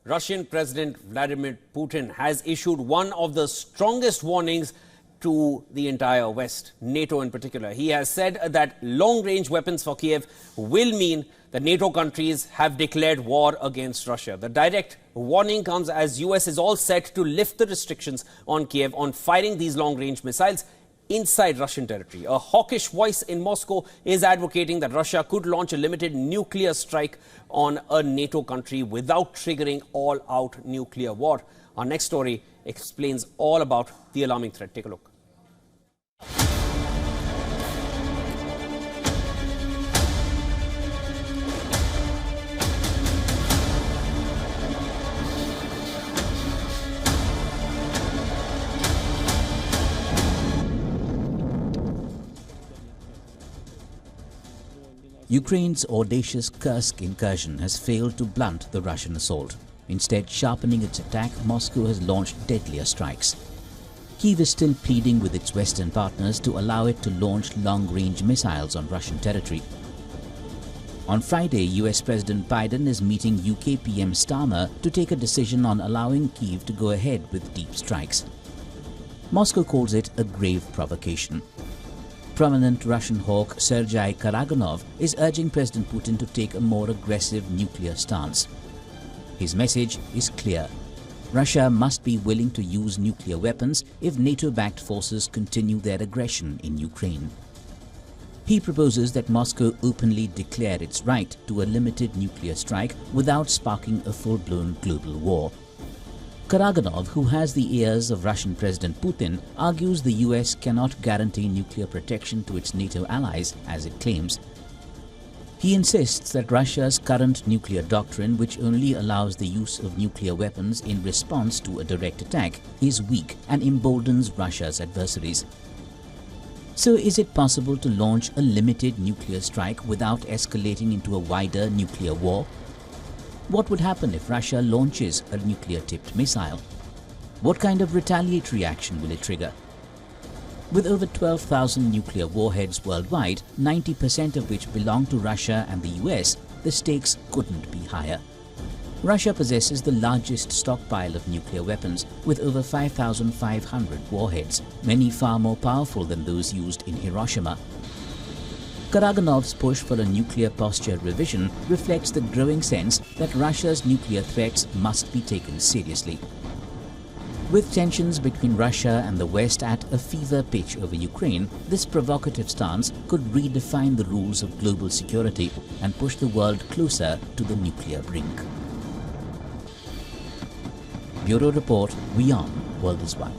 Russian President Vladimir Putin has issued one of the strongest warnings to the entire West, NATO in particular. He has said that long-range weapons for Kiev will mean that NATO countries have declared war against Russia. The direct warning comes as US is all set to lift the restrictions on Kiev on firing these long-range missiles inside Russian territory. A hawkish voice in Moscow is advocating that Russia could launch a limited nuclear strike on a NATO country without triggering all-out nuclear war. Our next story explains all about the alarming threat. Take a look. Ukraine's audacious Kursk incursion has failed to blunt the Russian assault. Instead, sharpening its attack, Moscow has launched deadlier strikes. Kyiv is still pleading with its Western partners to allow it to launch long-range missiles on Russian territory. On Friday, US President Biden is meeting UK PM Starmer to take a decision on allowing Kyiv to go ahead with deep strikes. Moscow calls it a grave provocation. Prominent Russian hawk Sergei Karaganov is urging President Putin to take a more aggressive nuclear stance. His message is clear. Russia must be willing to use nuclear weapons if NATO-backed forces continue their aggression in Ukraine. He proposes that Moscow openly declare its right to a limited nuclear strike without sparking a full-blown global war. Karaganov, who has the ears of Russian President Putin, argues the US cannot guarantee nuclear protection to its NATO allies, as it claims. He insists that Russia's current nuclear doctrine, which only allows the use of nuclear weapons in response to a direct attack, is weak and emboldens Russia's adversaries. So is it possible to launch a limited nuclear strike without escalating into a wider nuclear war? What would happen if Russia launches a nuclear-tipped missile? What kind of retaliatory action will it trigger? With over 12,000 nuclear warheads worldwide, 90% of which belong to Russia and the US, the stakes couldn't be higher. Russia possesses the largest stockpile of nuclear weapons, with over 5,500 warheads, many far more powerful than those used in Hiroshima. Karaganov's push for a nuclear posture revision reflects the growing sense that Russia's nuclear threats must be taken seriously. With tensions between Russia and the West at a fever pitch over Ukraine, this provocative stance could redefine the rules of global security and push the world closer to the nuclear brink. Bureau Report, WION World is One.